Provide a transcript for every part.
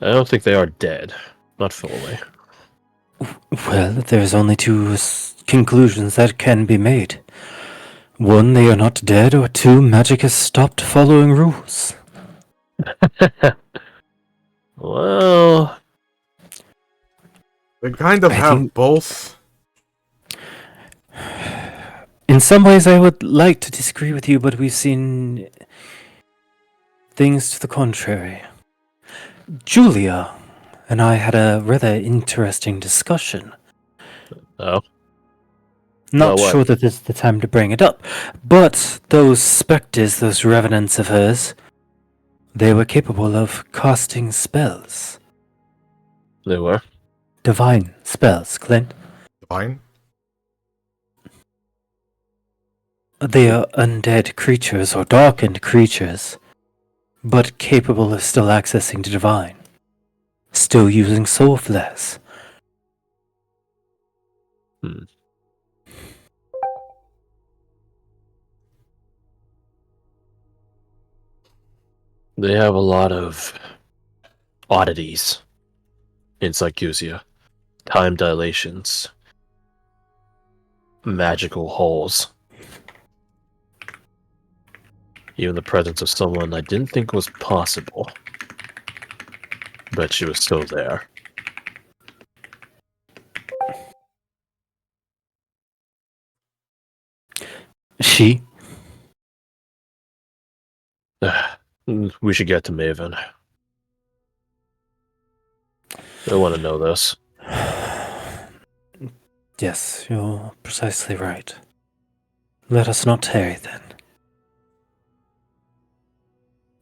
I don't think they are dead. Not fully. Well, there's only two conclusions that can be made. One, they are not dead, or two, magic has stopped following rules. Well, They kind of I have think- both. In some ways, I would like to disagree with you, but we've seen things to the contrary. Julia and I had a rather interesting discussion. oh, Not Well, what? sure that this is the time to bring it up, but those spectres, those revenants of hers, they were capable of casting spells. they were. Divine spells, Clint. Fine. They are undead creatures or darkened creatures, but capable of still accessing the divine. Still using soul flesh. Hmm. They have a lot of oddities in Sycusia. Time dilations. Magical holes. Even the presence of someone I didn't think was possible. But she was still there. She? We should get to Maven. I want to know this. Yes, you're precisely right. Let us not tarry then.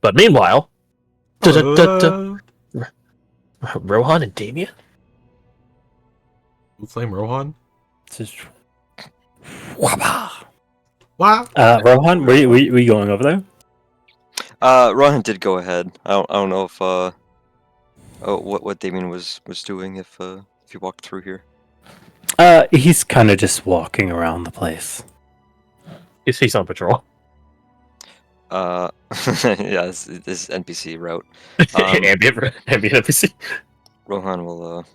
But meanwhile, Who's Rohan and Damien? name Rohan? Just... Wabba! What? Rohan, were you going over there? Rohan did go ahead. I don't know if what Damien was doing if you walked through here. He's kind of just walking around the place. He's on patrol. Yeah, this NPC route. Ambient NPC. Rohan will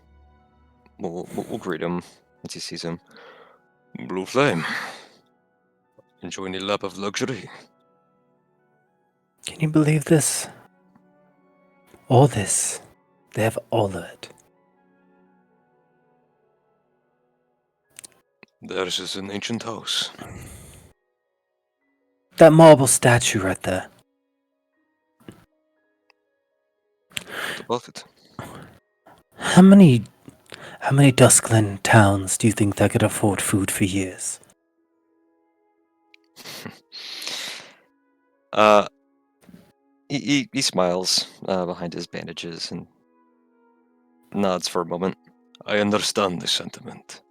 we'll greet him once he sees him. Blue Flame. Enjoying a lap of luxury. Can you believe this? All this. They have all of it. Theirs is an ancient house. That marble statue right there. Above it. How many Duskland towns do you think that could afford food for years? He smiles behind his bandages and nods for a moment. I understand the sentiment,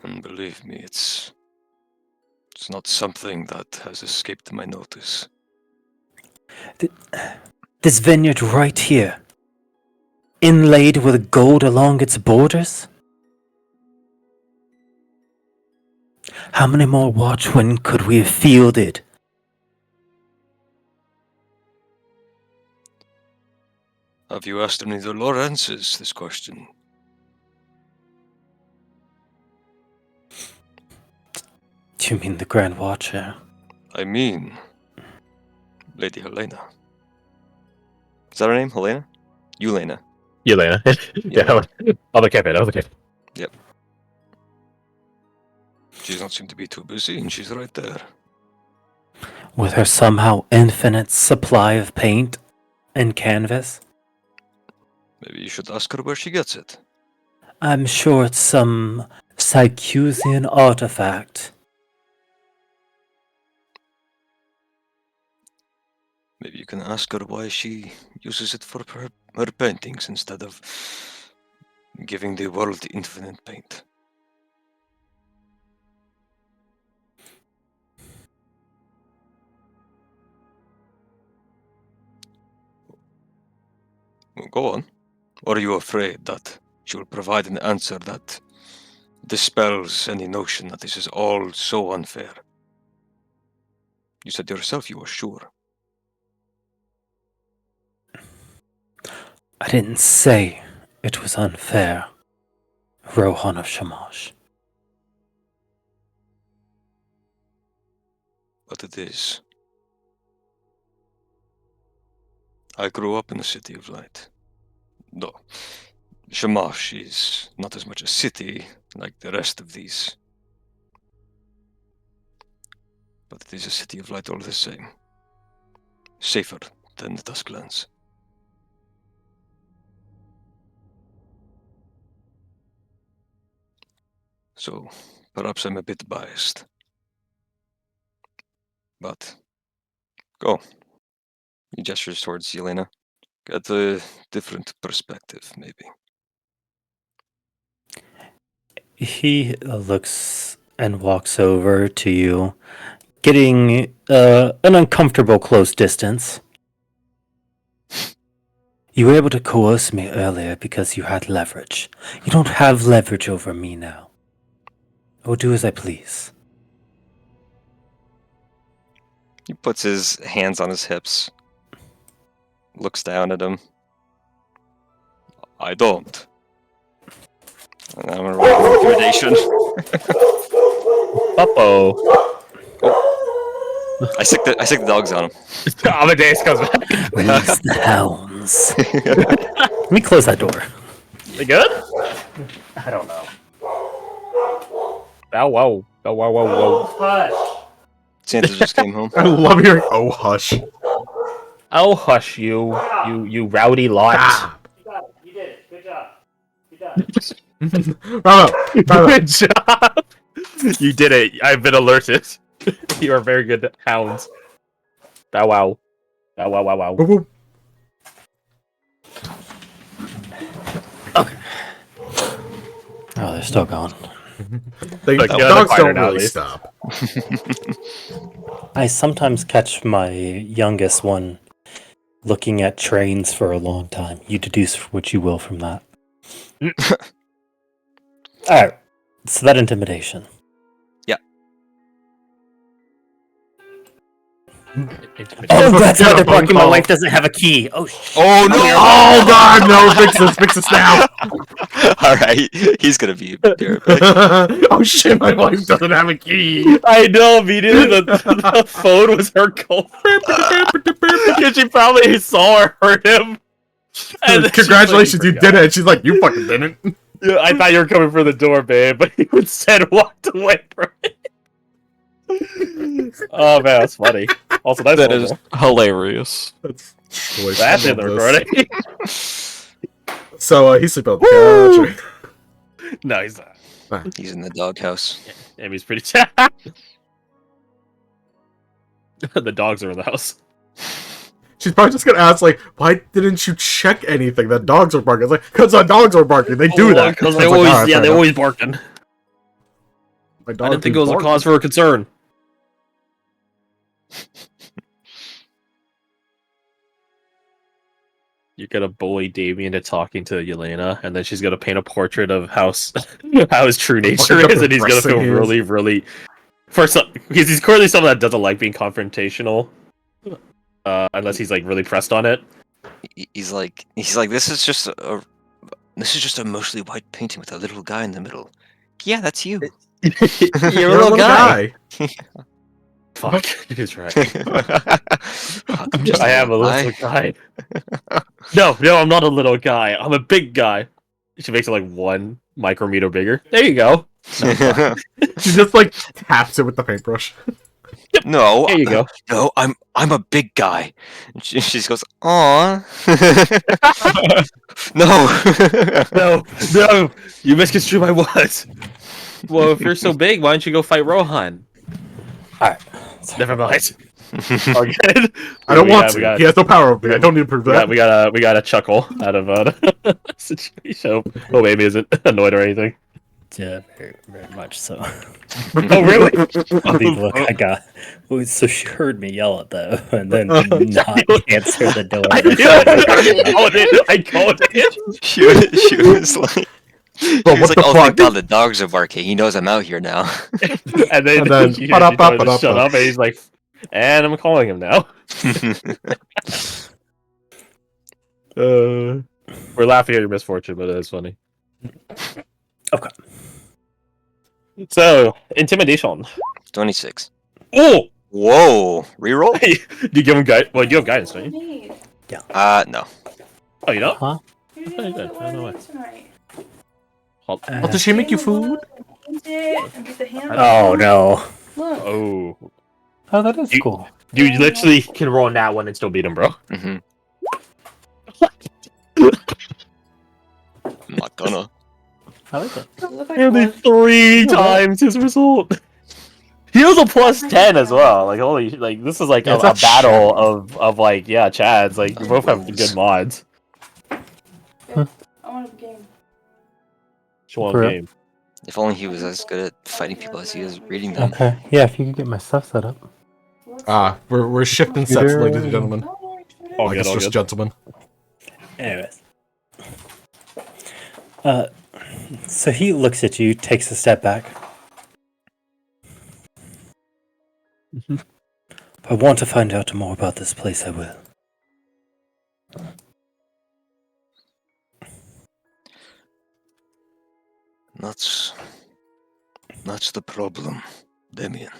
and believe me, it's not something that has escaped my notice. This vineyard right here, inlaid with gold along its borders? How many more watchmen could we have fielded? Have you asked any of the Lawrences this question? Do you mean the Grand Watcher? I mean, Lady Helena. Is that her name? Helena? Yelena. Yelena. Yeah, other campaign. Yep. She doesn't seem to be too busy, and she's right there. With her somehow infinite supply of paint and canvas? Maybe you should ask her where she gets it. I'm sure it's some Sycusian artifact. Maybe you can ask her why she uses it for her paintings instead of giving the world infinite paint. Well, go on. Or are you afraid that she will provide an answer that dispels any notion that this is all so unfair? You said yourself you were sure. I didn't say it was unfair, Rohan of Shamash. But it is. I grew up in the City of Light. Though Shamash is not as much a city like the rest of these. But it is a City of Light all the same. Safer than the Dusklands. So, perhaps I'm a bit biased. But, go. He gestures towards Yelena. Get a different perspective, maybe. He looks and walks over to you, getting an uncomfortable close distance. You were able to coerce me earlier because you had leverage. You don't have leverage over me now. I will do as I please. He puts his hands on his hips. Looks down at him. I don't. And I'm gonna roll intimidation. Uh-oh. I sick the dogs on him. Amadeus comes back. Release the hounds. Let me close that door. They good? I don't know. Bow wow. Bow wow wow wow. Santa just came home. I love hearing "Oh hush." Oh hush you rowdy lot. Ah. You did it. Good job. Good job. Bravo! Bravo! Good job. You did it. I've been alerted. You are very good hounds. Bow wow. Bow wow wow wow. Whoop, whoop. Oh, they're still gone. The get dogs quieter don't now, at really least. stop. I sometimes catch my youngest one looking at trains for a long time. You deduce what you will from that. Alright, so that intimidation. Oh, that's why they're barking. My wife doesn't have a key. Oh, shit. Oh no! Oh God, no! Fix this now! Alright, he's gonna be there. Oh shit, my wife doesn't have a key. I know, immediately the phone was her call. Because she probably saw or heard him. And then she's Congratulations, like, you did it. And she's like, you fucking didn't. Yeah, I thought you were coming for the door, babe, but you instead walked away from it. Oh man, that's funny. Also, that's That is hilarious. That's that's in the recording. So he's sleeping on the couch. No, he's not. He's in the doghouse. Amy's pretty. The dogs are in the house. She's probably just gonna ask, like, why didn't you check anything? The dogs are barking. It's like, because the dogs are barking. They do that. Because It's they like, always, "Alright, yeah, fair they're enough. always barking. My I dog didn't think it keeps was a barking." cause for concern. You're gonna bully Davey into talking to Yelena, and then she's gonna paint a portrait of how his true nature Fucking is, and he's gonna feel depressing he is. really, really. Because he's clearly someone that doesn't like being confrontational, unless he's like really pressed on it. He's like, this is just a mostly white painting with a little guy in the middle. Yeah, that's you. You're You're a little guy. Fuck, he's right. I'm just I am a little guy. No, I'm not a little guy. I'm a big guy. She makes it like 1 micrometer bigger. There you go. She just like taps it with the paintbrush. No, There you go. no, I'm a big guy. And she just goes, aw. No. No, you misconstrued my words. Well, if you're so big, why don't you go fight Rohan? Alright. Never mind. All good. I don't We want got- to. we got- He has no power over me. I don't need to prove that. We got a chuckle out of the situation. Oh, Amy isn't annoyed or anything. Yeah, very, very much so. Oh, really? The look I got. Oh, so she heard me yell at them, and then did not answer the door. I called it. She was like, Bro, she was what like, the oh, thank fuck? God the dogs are barking. He knows I'm out here now. And then, And then, she ba-da-ba-ba-da-ba. told him to shut up, and he's like, and I'm calling him now. We're laughing at your misfortune, but it is funny. Okay. So, intimidation. 26. Oh! Whoa! Reroll? Do you give him guidance? Well, you have guidance, don't you? No. Oh, you don't? Huh? You Oh, you didn't did. look I don't at know what why. I tonight. Hold- Oh, does she make you food? Oh no. Look. Oh. Oh, that is You- cool. You literally can roll on that one and still beat him, bro. Mm-hmm. I'm not gonna. I like it. Does it look like Nearly blood? 3 times his result. He was a plus 10 as well. Like, holy, like, this is like Yeah, a that's battle Chad. of like, yeah, Chads. Like, you both have good mods. I want a game. Just one For real? game. If only he was as good at fighting people as he is reading them. Okay. Yeah, if you could get my stuff set up. We're shifting sets, ladies and gentlemen. All I good, guess all just good. gentlemen. Anyways. So he looks at you, takes a step back. If I want to find out more about this place, I will. That's the problem, Damien.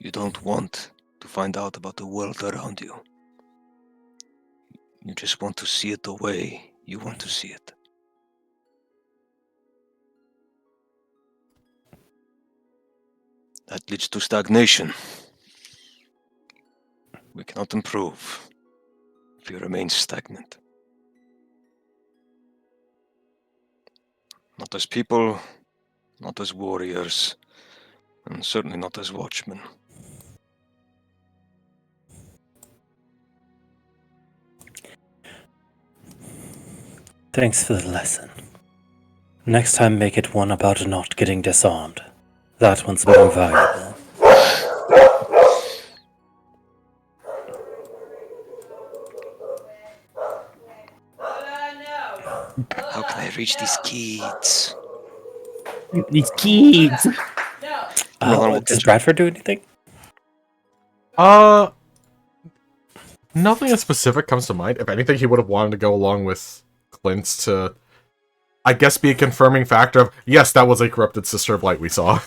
You don't want to find out about the world around you. You just want to see it the way you want to see it. That leads to stagnation. We cannot improve if we remain stagnant. Not as people, not as warriors, and certainly not as watchmen. Thanks for the lesson. Next time, make it one about not getting disarmed. That one's more valuable. How can I reach these kids? These kids! Does Bradford do anything? Nothing in specific comes to mind. If anything, he would have wanted to go along with Clint to, I guess, be a confirming factor of, yes, that was a corrupted Sister of Light we saw.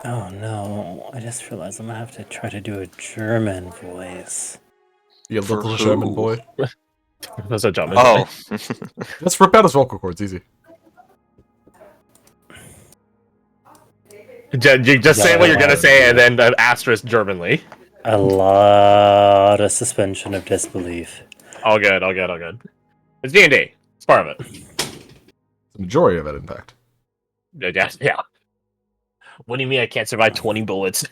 Oh no, I just realized I'm gonna have to try to do a German voice. You For little who? German boy. That's a jump. Oh, Let's rip out his vocal cords, easy. Just say what you're gonna say and then an asterisk Germanly. A lot of suspension of disbelief. All good, all good, all good. It's D&D. It's part of it. The majority of it, in fact. Yeah. What do you mean I can't survive 20 bullets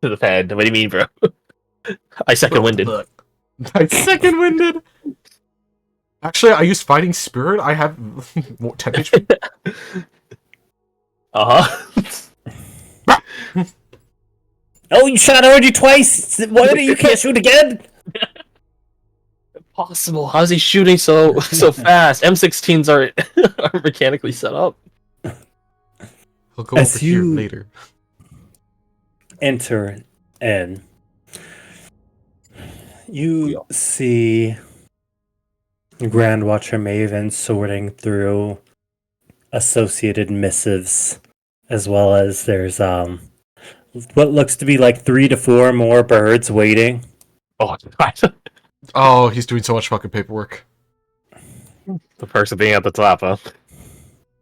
to the head? What do you mean, bro? I second-winded. I second-winded! Actually, I used Fighting Spirit. I have 10 HP. Uh-huh. Oh, you shot already twice! What? You can't shoot again? Impossible. How's he shooting so fast? M16s are mechanically set up. He'll go As over here you- later. Enter in. You see Grand Watcher Maven sorting through associated missives, as well as there's what looks to be like 3 to 4 more birds waiting. Oh, God. Oh, he's doing so much fucking paperwork. The perks of being at the top, huh?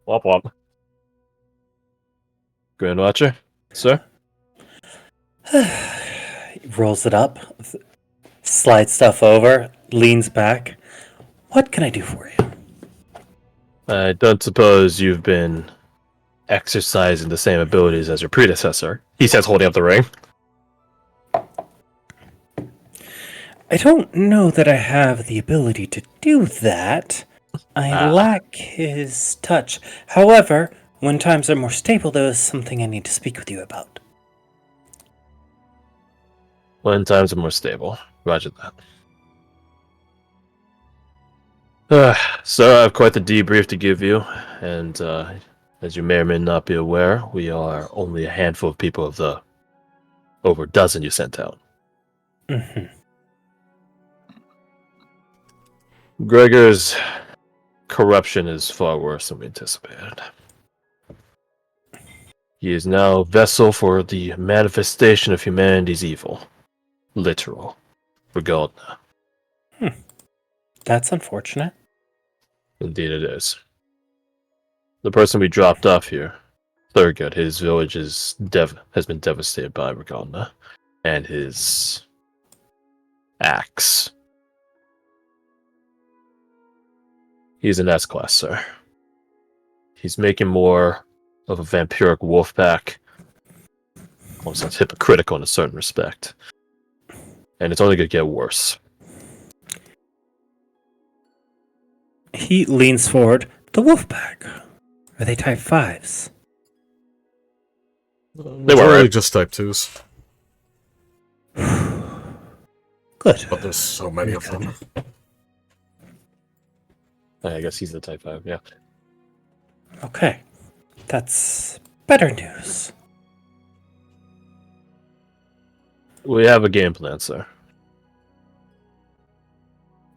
Wop wop. Grand Watcher, sir? He rolls it up, slides stuff over, leans back. What can I do for you? I don't suppose you've been exercising the same abilities as your predecessor, he says, holding up the ring. I don't know that I have the ability to do that. I lack his touch. However, when times are more stable, there is something I need to speak with you about. When times are more stable. Roger that. So I have quite the debrief to give you, and as you may or may not be aware, we are only a handful of people of the over a dozen you sent out. Mm-hmm. Gregor's corruption is far worse than we anticipated. He is now a vessel for the manifestation of humanity's evil. Literal. Regalna. That's unfortunate. Indeed it is. The person we dropped off here, Thurgood, his village has been devastated by Regalna and his axe. He's an S-class, sir. He's making more of a vampiric wolf pack. Almost sounds hypocritical in a certain respect. And it's only going to get worse. He leans forward. The wolf pack. Are they type 5s? They They're were really right. just type 2s. Good. But there's so many of them. I guess he's the type 5, yeah. Okay. That's better news. We have a game plan, sir.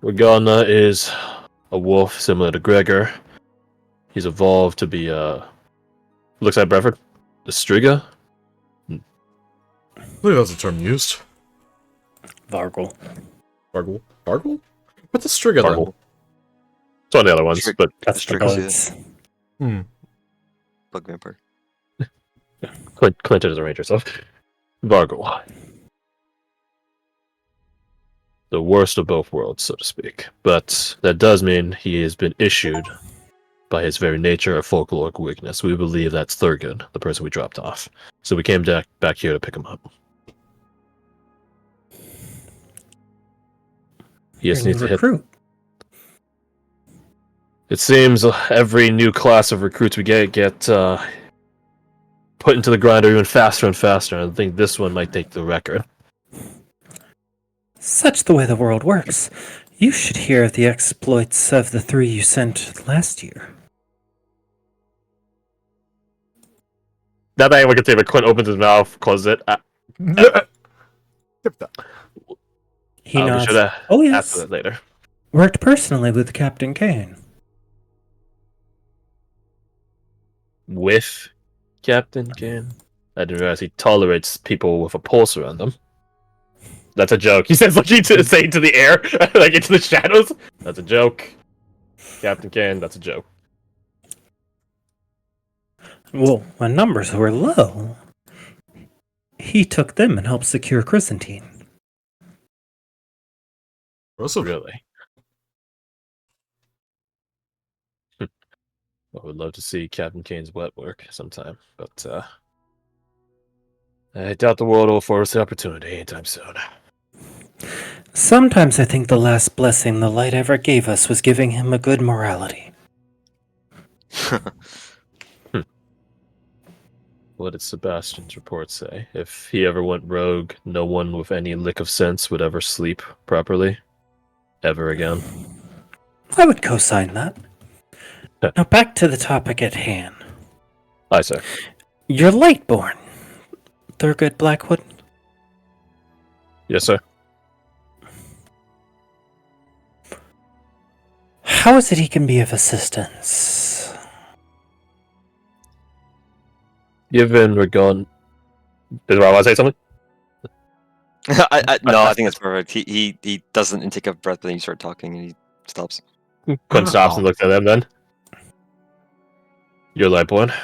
Regalna is a wolf similar to Gregor. He's evolved to be looks like Bradford. The Striga? I believe that's a term used. Vargle. Bargle? Bargle? What's a Striga then? Bargle. It's one of the other ones, Strig- but That's the Strix, bugs. Bug vampire. Clinton is a ranger, so Vargle. The worst of both worlds, so to speak. But that does mean he has been issued, by his very nature, a folkloric weakness. We believe that's Thurgood, the person we dropped off. So we came back here to pick him up. He just Your needs new to hit. recruit. It seems every new class of recruits we get put into the grinder even faster and faster. And I think this one might take the record. Such the way the world works. You should hear of the exploits of the 3 you sent last year. Not that anyone can say, but Clint opens his mouth, closes it. Tip that. He I'll be nods. sure to Oh, ask yes. for that later. Worked personally with Captain Kane. With Captain Kane? I didn't realize he tolerates people with a pulse around them. That's a joke. He says, looking to say into the air, like into the shadows. That's a joke. Captain Kane, that's a joke. Well, when numbers were low, he took them and helped secure Chrysantine. Really? I would love to see Captain Kane's wet work sometime, but I doubt the world will afford us the opportunity anytime soon. Sometimes I think the last blessing the light ever gave us was giving him a good morality. What did Sebastian's report say? If he ever went rogue, no one with any lick of sense would ever sleep properly. Ever again. I would co-sign that. Now back to the topic at hand. Aye, sir. You're Lightborn. Thurgood Blackwood? Yes, sir. How is it he can be of assistance? Given we're gone... Did I want to say something? No, I think that's perfect. He doesn't take a breath, but then you start talking and he stops. Quinn stops and looks at them then. You're Lightborn.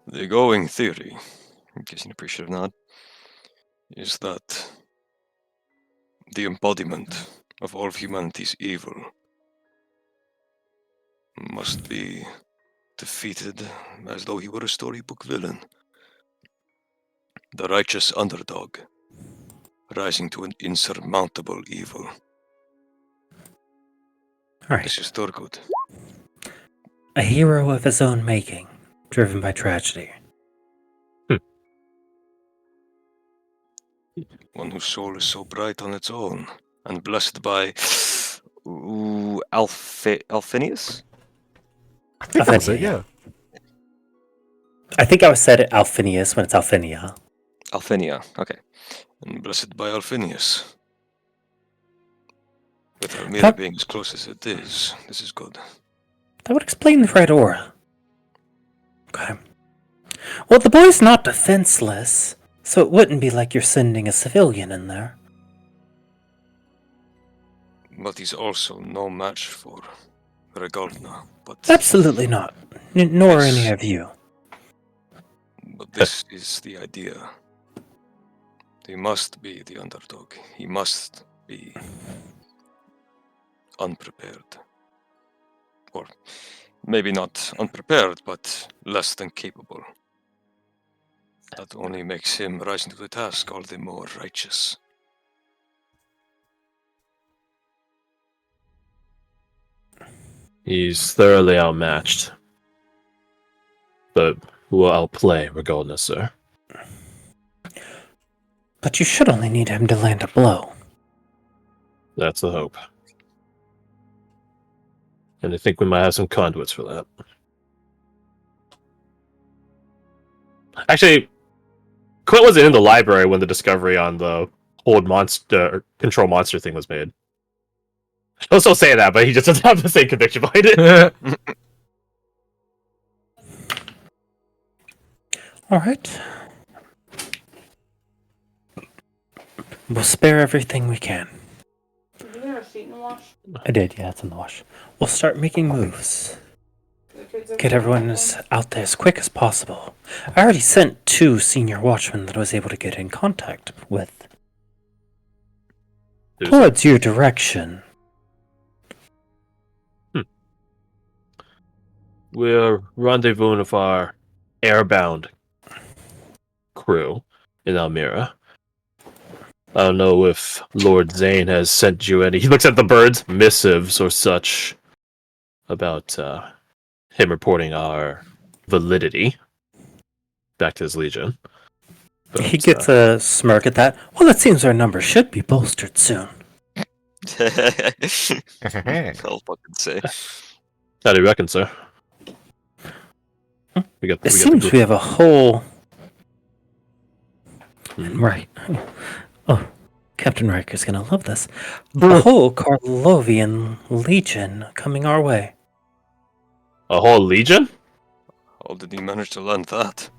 The going theory, gives an appreciative nod, is that the embodiment of all of humanity's evil must be defeated as though he were a storybook villain. The righteous underdog, rising to an insurmountable evil. Alright. This is Thurgood. A hero of his own making, driven by tragedy. One whose soul is so bright on its own, and blessed by Alphinius? I think that was it, yeah. I think I said it Alphinius when it's Alphinia. Alphinia, okay. And blessed by Alphinius. With Almira That- being as close as it is, this is good. That would explain the red aura. Okay. Well, the boy's not defenseless, so it wouldn't be like you're sending a civilian in there. But he's also no match for Regardna. But Absolutely not. Nor Yes. any of you. But this is the idea. He must be the underdog. He must be unprepared. Or maybe not unprepared, but less than capable. That only makes him rising to the task all the more righteous. He's thoroughly outmatched. But we'll outplay regardless, sir. But you should only need him to land a blow. That's the hope. And I think we might have some conduits for that. Actually, Quint wasn't in the library when the discovery on the hold monster control monster thing was made. He'll still say that, but he just doesn't have the same conviction behind it. Alright. We'll spare everything we can. Did you get a seat in the wash? I did, yeah, it's in the wash. We'll start making moves. The kids Get everyone out there as quick as possible. I already sent 2 senior watchmen that I was able to get in contact with. There's- Towards your direction. We're rendezvousing with our airbound crew in Almira. I don't know if Lord Zane has sent you any. He looks at the birds, missives or such about him reporting our validity back to his legion. But, He gets a smirk at that. Well, it seems our number should be bolstered soon. I'll fucking say. how do you reckon, sir? We got It the seems group. we have a whole... Hmm. Right. Oh, Captain Riker's gonna love this. A whole Karlovian legion coming our way. A whole legion? How did he manage to land that?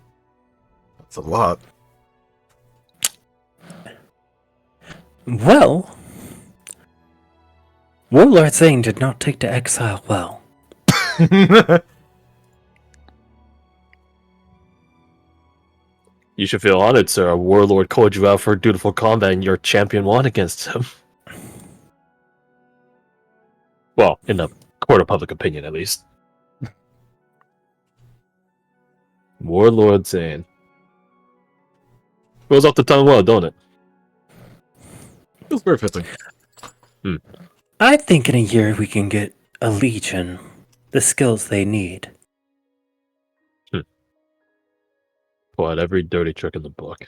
That's a lot. Well, Warlord Zane did not take to exile well. You should feel honored, sir. A warlord called you out for dutiful combat and your champion won against him. Well, in the court of public opinion, at least. Warlord Zane. Rolls off the tongue well, don't it? Feels very fitting. I think in a year we can get a legion the skills they need. Pull out every dirty trick in the book.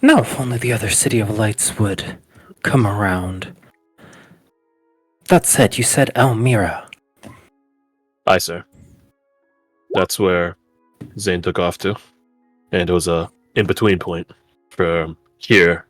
Now, if only the other City of Lights would come around. That said, you said Elmira. Aye, sir. That's where Zane took off to. And it was a in-between point from here